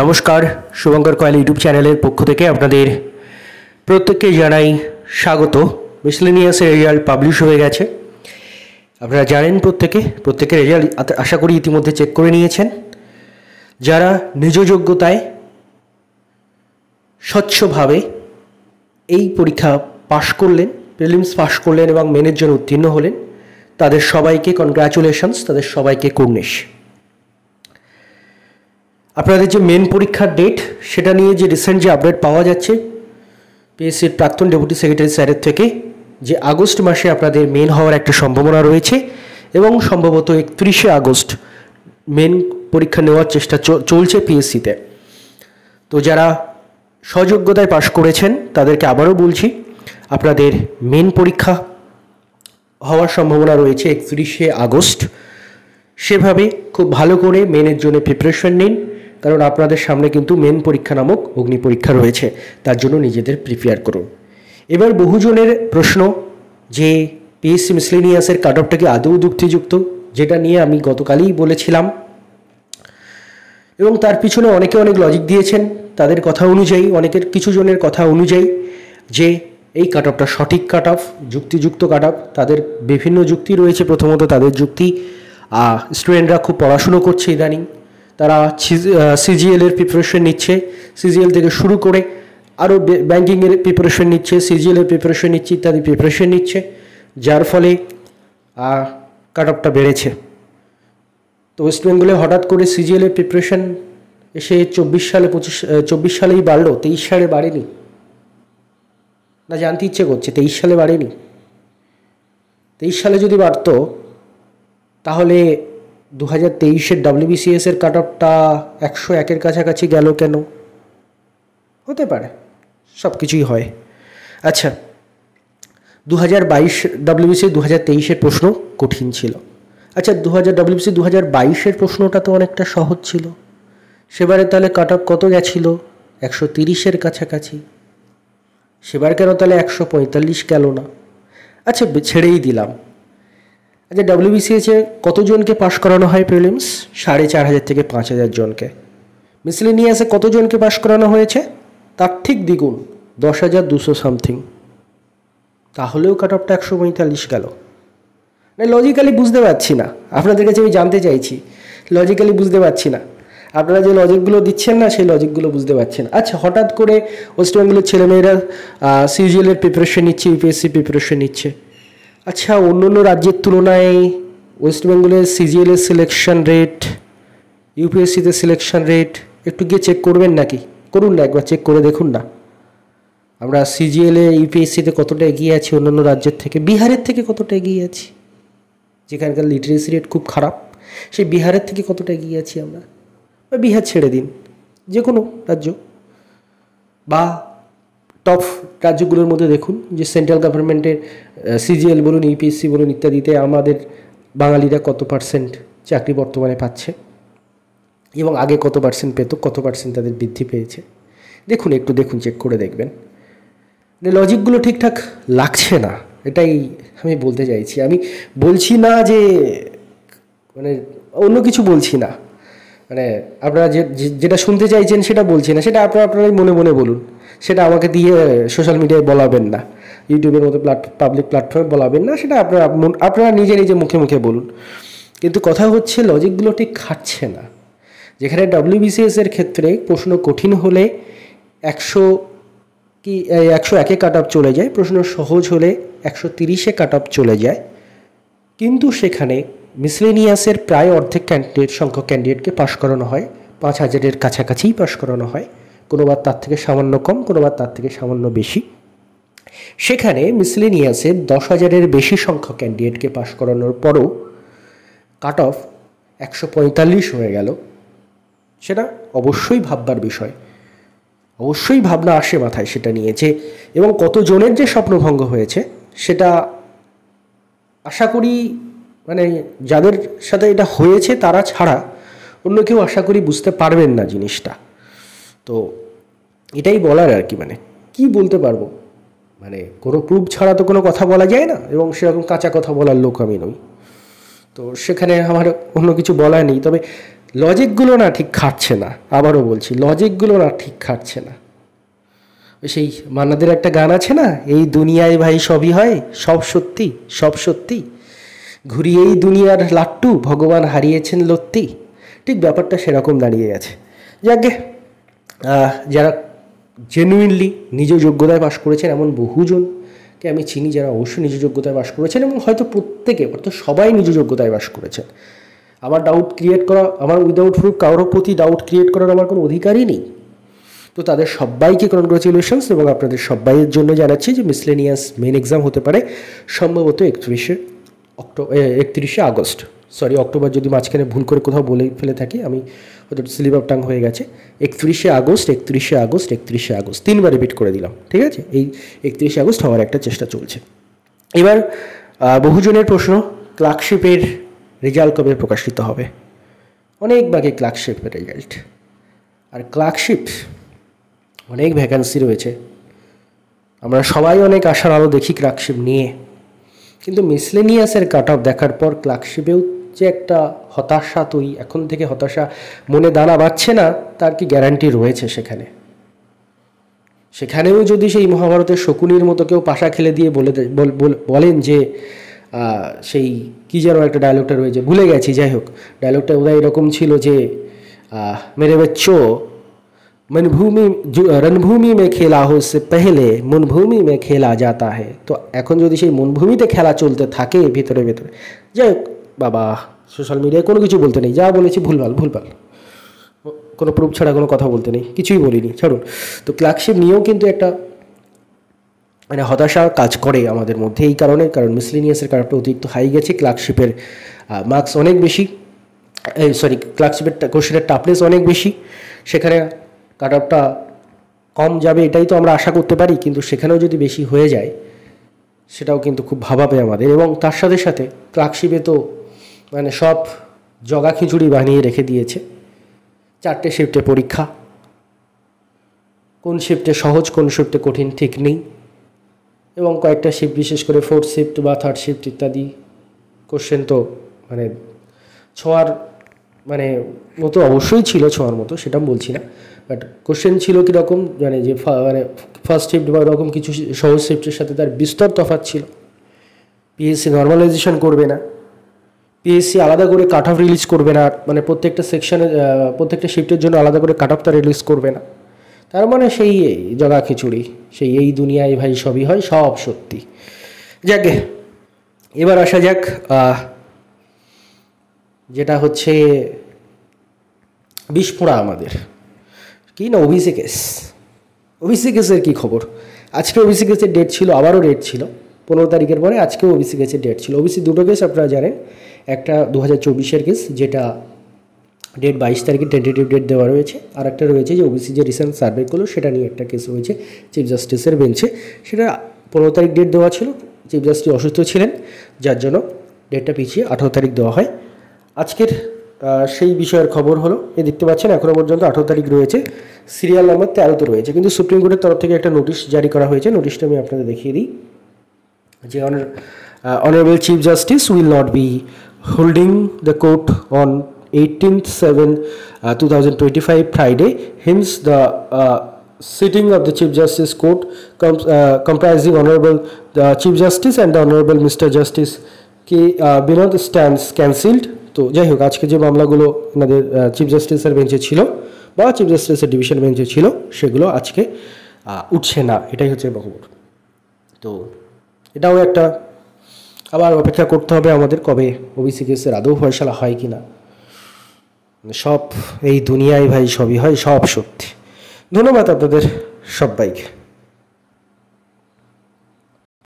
নমস্কার, Shubhankar coil YouTube চ্যানেলের পক্ষ থেকে আপনাদের প্রত্যেককে জানাই স্বাগত। মিসলেনিয়াসের রেজাল্ট পাবলিশ হয়ে গেছে। আপনারা জানেন প্রত্যেকের রেজাল্ট আশা করি ইতিমধ্যে চেক করে নিয়েছেন। যারা নিজ যোগ্যতায় স্বচ্ছভাবে এই পরীক্ষা পাশ করলেন, প্রিলিমস পাশ করলেন এবং মেনের জন্য উত্তীর্ণ হলেন, তাদের সবাইকে কনগ্র্যাচুলেশনস, তাদের সবাইকে কুর্নিশ। আপনাদের যে মেন পরীক্ষার ডেট সেটা নিয়ে যে রিসেন্ট যে আপডেট পাওয়া যাচ্ছে পিএসসির প্রাক্তন ডেপুটি সেক্রেটারি স্যারের থেকে, যে আগস্ট মাসে আপনাদের মেন হওয়ার একটা সম্ভাবনা রয়েছে এবং সম্ভবত 31শে আগস্ট মেন পরীক্ষা নেওয়ার চেষ্টা চলছে পিএসসিতে। তো যারা স্বযোগ্যতায় পাশ করেছেন তাদেরকে আবারও বলছি, আপনাদের মেন পরীক্ষা হওয়ার সম্ভাবনা রয়েছে 31শে আগস্ট। সেভাবে খুব ভালো করে মেনের জন্য প্রিপারেশন নিন, কারণ আপনাদের সামনে কিন্তু মেন পরীক্ষা নামক অগ্নি পরীক্ষা রয়েছে, তার জন্য নিজেদের প্রিপেয়ার করুন। এবার বহুজনের প্রশ্ন যে পিএসসি মিসলেনিয়াসের কাট অফটা কি আদৌ যুক্তিযুক্ত, যেটা নিয়ে আমি গতকালই বলেছিলাম এবং তার পিছনে অনেকে অনেক লজিক দিয়েছেন। তাদের কথা অনুযায়ী, অনেকের কিছু জনের কথা অনুযায়ী যে এই কাট অফটা সঠিক কাট অফ, যুক্তিযুক্ত কাট অফ। তাদের বিভিন্ন যুক্তি রয়েছে। প্রথমত তাদের যুক্তি, স্টুডেন্টরা খুব পড়াশুনো করছে ইদানিং, তারা সিজিএলের প্রিপারেশন নিচ্ছে, সিজিএল থেকে শুরু করে আরও ব্যাঙ্কিংয়ের প্রিপারেশন নিচ্ছে, সিজিএলের প্রিপারেশন নিচ্ছে, ইত্যাদি প্রিপারেশন নিচ্ছে, যার ফলে কাট অফটা বেড়েছে। তো ওয়েস্ট বেঙ্গলে হঠাৎ করে সিজিএলের প্রিপারেশন এসে 24 সালেই বাড়লো, 23 সালে বাড়েনি? না, জানতে ইচ্ছে করছে 23 সালে বাড়েনি? 23 সালে যদি বাড়তো তাহলে 2023-এর WBCS-এর কাট অফটা 101-এর কাছাকাছি গেল কেন? হতে পারে, সব কিছুই হয়। আচ্ছা, 2022 WBCS 2023-এর প্রশ্ন কঠিন ছিল। আচ্ছা, WBCS 2022-এর প্রশ্নটা তো অনেকটা সহজ ছিল। সেবারে তাহলে কাট অফ কত গেছিল? 130-এর কাছাকাছি। সেবার কেন তাহলে 145 গেল না? আচ্ছা, ছেড়েই দিলাম। আচ্ছা, WBCS-এ কতজনকে পাশ করানো হয় প্রিলিমস? 4,500 থেকে 5,000 জনকে। মিসলেনিয়াসে কতজনকে পাশ করানো হয়েছে? তার ঠিক দ্বিগুণ, 10,200 সামথিং। তাহলেও কাট অফটা 145 গেল। না, লজিক্যালি বুঝতে পারছি না। আপনাদের কাছে আমি জানতে চাইছি, লজিক্যালি বুঝতে পারছি না। আপনারা যে লজিকগুলো দিচ্ছেন না, সেই লজিকগুলো বুঝতে পারছেন। আচ্ছা, হঠাৎ করে ওয়েস্ট বেঙ্গলের ছেলেমেয়েরা সিজিএলের প্রিপারেশন নিচ্ছে, ইউপিএসসি প্রিপারেশন নিচ্ছে। আচ্ছা, অন্য অন্য রাজ্যের তুলনায় ওয়েস্ট বেঙ্গলের সিজিএলের সিলেকশন রেট, ইউপিএসসিতে সিলেকশন রেট একটু গিয়ে চেক করবেন নাকি? করুন না, একবার চেক করে দেখুন না। আমরা সিজিএলে ইউপিএসসিতে কতটা এগিয়ে আছি অন্যান্য রাজ্যের থেকে। বিহারের থেকে কতটা এগিয়ে আছি, যেখানকার লিটারেসি রেট খুব খারাপ, সেই বিহারের থেকে কতটা এগিয়ে আছি আমরা। বা বিহার ছেড়ে দিন, যে কোনো রাজ্য বা টপ রাজ্যগুলোর মধ্যে দেখুন যে সেন্ট্রাল গভর্নমেন্টের সিজিএল বলুন, ইউপিএসসি বলুন ইত্যাদিতে আমাদের বাঙালিরা কত পার্সেন্ট চাকরি বর্তমানে পাচ্ছে এবং আগে কত পার্সেন্ট পেত, কত পার্সেন্ট তাদের বৃদ্ধি পেয়েছে। দেখুন, একটু দেখুন, চেক করে দেখবেন। লজিকগুলো ঠিকঠাক লাগছে না, এটাই আমি বলতে চাইছি। আমি বলছি না যে মানে অন্য কিছু বলছি না, মানে আপনারা যেটা শুনতে চাইছেন সেটা বলছি না, সেটা আপনারাই মনে মনে বলুন। সেটা আমাকে দিয়ে সোশ্যাল মিডিয়ায় বলাবেন না, ইউটিউবের মতো পাবলিক প্ল্যাটফর্মে বলাবেন না, সেটা আপনারা নিজে নিজে মুখে মুখে বলুন। কিন্তু কথা হচ্ছে লজিকগুলো ঠিক খাটছে না। যেখানে WBCS-এর ক্ষেত্রে প্রশ্ন কঠিন হলে 101-এ কাট অফ চলে যায়, প্রশ্ন সহজ হলে 130-এ কাট অফ চলে যায়, কিন্তু সেখানে মিসলেনিয়াসের প্রায় অর্ধেক সংখ্যক ক্যান্ডিডেটকে পাশ করানো হয়, 5,000-এর কাছাকাছিই পাশ করানো হয়, কোনোবার তার থেকে সামান্য কম, কোনোবার তার থেকে সামান্য বেশি। সেখানে মিসলেনিয়াসের 10,000-এর বেশি সংখ্যক ক্যান্ডিডেটকে পাশ করানোর পরও কাট অফ 145 হয়ে গেল। সেটা অবশ্যই ভাববার বিষয়, অবশ্যই ভাবনা আসে মাথায় সেটা নিয়েছে। এবং কতজনের যে স্বপ্নভঙ্গ হয়েছে সেটা আশা করি মানে যাদের সাথে এটা হয়েছে তারা ছাড়া অন্য কেউ আশা করি বুঝতে পারবেন না জিনিসটা। তো এটাই বলার আর কি, মানে কি বলতে পারবো, মানে কোনো প্রুফ ছাড়া তো কোনো কথা বলা যায় না, এবং সেরকম কাঁচা কথা বলার লোক আমি নই। তো সেখানে আমার অন্য কিছু বলার নেই। তবে লজিকগুলো না ঠিক খাটছে না, আবারও বলছি লজিকগুলো না ঠিক খাটছে না। সেই মান্নাদের একটা গান আছে না, এই দুনিয়ায় ভাই সবই হয়, সব সত্যি সব সত্যি, ঘুরিয়েই দুনিয়ার লাট্টু ভগবান হারিয়েছেন লত্তি, ঠিক ব্যাপারটা সেরকম দাঁড়িয়ে গেছে। যাকে যারা জেনুইনলি নিজ যোগ্যতায় পাশ করেছেন এমন বহুজনকে আমি চিনি যারা অবশ্যই নিজ যোগ্যতায় বাস করেছেন, এবং হয়তো প্রত্যেকে অর্থাৎ সবাই নিজ যোগ্যতায় বাস করেছেন। আমার ডাউট ক্রিয়েট করা, আমার উইদাউট প্রুফ কারোর প্রতি ডাউট ক্রিয়েট করার আমার কোনো অধিকারই নেই। তো তাদের সবাইকে কনগ্রাচুলেশনস, এবং আপনাদের সবাইয়ের জন্য জানাচ্ছি যে মিসলেনিয়াস মেন এক্সাম হতে পারে সম্ভবত 31শে আগস্ট, সরি অক্টোবর যদি মাঝখানে ভুল করে কোথাও বলে ফেলে থাকি আমি, হয়তো স্লিপ অফ টাং হয়ে গেছে। 31শে আগস্ট 31শে আগস্ট 3বার রিপিট করে দিলাম, ঠিক আছে? এই 31শে আগস্ট হওয়ার একটা চেষ্টা চলছে। এবার বহুজনের প্রশ্ন, ক্লার্কশিপের রেজাল্ট কবে প্রকাশিত হবে? অনেক বাকি ক্লার্কশিপের রেজাল্ট, আর ক্লার্কশিপ অনেক ভ্যাকান্সি রয়েছে, আমরা সবাই অনেক আশার আলো দেখি ক্লার্কশিপ নিয়ে, কিন্তু মিসলেনিয়াসের কাট অফ দেখার পর ক্লার্কশিপেও যে একটা হতাশা তৈরি, এখন থেকে হতাশা মনে দানা বাঁধছে না, তার কি গ্যারান্টি রয়েছে? সেখানেও যদি সেই মহাভারতের শকুনির মতো কেউ পাশা খেলে দিয়ে বলেন যে সেই কী যেন একটা ডায়লগটা রয়েছে, ভুলে গেছি, যাই হোক ডায়লগটা ওদের এরকম ছিল যে মেরে বচ্চো রণভূমি মে খেলা হো সে পেহলে মনভূমি মে খেলা যাতা হে। তো এখন যদি সেই মনভূমিতে খেলা চলতে থাকে ভিতরে ভেতরে, যাই হোক বাবা সোশ্যাল মিডিয়ায় কোনো কিছু বলতে নেই, যা বলেছি ভুলভাল, কোনো প্রুফ ছাড়া কোনো কথা বলতে নেই, কিছুই বলিনি, ছাড়ুন। তো ক্লার্কশিপ নিয়েও কিন্তু একটা মানে হতাশা কাজ করে আমাদের মধ্যে, এই কারণে, কারণ মিসলেনিয়াসের কারণটা অতিরিক্ত হাই গেছে, ক্লার্কশিপের মার্কস অনেক বেশি, ক্লার্কশিপের কোশ্চেনের টাফনেস অনেক বেশি, সেখানে কাট অফটা কম যাবে এটাই তো আমরা আশা করতে পারি, কিন্তু সেখানেও যদি বেশি হয়ে যায় সেটাও কিন্তু খুব ভাবাবে আমাদের। এবং তার সাথে সাথে ক্লার্কশিপে তো মানে সব জগা খিচুড়ি বানিয়ে রেখে দিয়েছে, 4টে শিফটে পরীক্ষা, কোন শিফটে সহজ কোন শিফটে কঠিন ঠিক নেই, এবং কয়েকটা শিফট বিশেষ করে 4th শিফট বা 3rd শিফট ইত্যাদি কোশ্চেন তো মানে ছোঁয়ার মানে মতো অবশ্যই ছিল, ছোঁয়ার মতো সেটা বলছি না, বাট কোশ্চেন ছিল কীরকম মানে যে মানে ফার্স্ট শিফট বা ওরকম কিছু সহজ শিফটের সাথে তার বিস্তর তফাৎ ছিল। পিএসসি নর্মালাইজেশন করবে না, পিএসসি আলাদা করে কাট অফ রিলিজ করবে না, মানে প্রত্যেকটা সেকশনে প্রত্যেকটা শিফটের জন্য আলাদা করে কাট অফটা রিলিজ করবে না, তার মানে সেই জগা খিচুড়ি, সেই এই দুনিয়ায় ভাই সবই হয়, সব সত্যি। যাকে এবার আসা যাক যেটা হচ্ছে বিস্ফোরা আমাদের কি না, ওবিসি কেসের কী খবর? আজকে ওবিসি কেসের ডেট ছিল, আবারও ডেট ছিল 15 তারিখের পরে, আজকেও ওবিসি কেসের ডেট ছিল। ওবিসি দুটো কেস আপনারা জানেন, একটা 2024-এর কেস যেটা ডেট 22 তারিখে টেন্টেটিভ ডেট দেওয়া রয়েছে, আর একটা রয়েছে যে ওবিসি যে রিসেন্ট সার্ভে করলো সেটা নিয়ে একটা কেস রয়েছে চিফ জাস্টিসের বেঞ্চে, সেটা 15 তারিখ ডেট দেওয়া ছিল, চিফ জাস্টিস অসুস্থ ছিলেন যার জন্য ডেটটা পিছিয়ে 18 তারিখ দেওয়া হয়। আজকের সেই বিষয়ের খবর হলো, দেখতে পাচ্ছেন এখনও পর্যন্ত 18 তারিখ রয়েছে, সিরিয়াল নাম্বার 13তে রয়েছে, কিন্তু সুপ্রিম কোর্টের তরফ থেকে একটা নোটিশ জারি করা হয়েছে। নোটিশটা আমি আপনাদের দেখিয়ে দিই যে honourable chief justice will not be holding the court on 18/7/2025 Friday, hence the sitting of the Chief Justice Court comprising Honorable the Chief Justice and the Honorable Mr. Justice K. Binod stands cancelled. তো যাই হোক আজকে যে মামলাগুলো আমাদের chief জাস্টিসের বেঞ্চে ছিল বা চিফ জাস্টিসের ডিভিশন বেঞ্চে ছিল সেগুলো আজকে উঠছে না, এটাই হচ্ছে খবর। তো এটাও একটা আবার অপেক্ষা করতে হবে আমাদের কবে ওবিসি কেসের আদৌ ফয়সালা হয় কি না। সব এই দুনিয়ায় ভাই সবই হয়, সব সত্যি। ধন্যবাদ আপনাদের সবাইকে।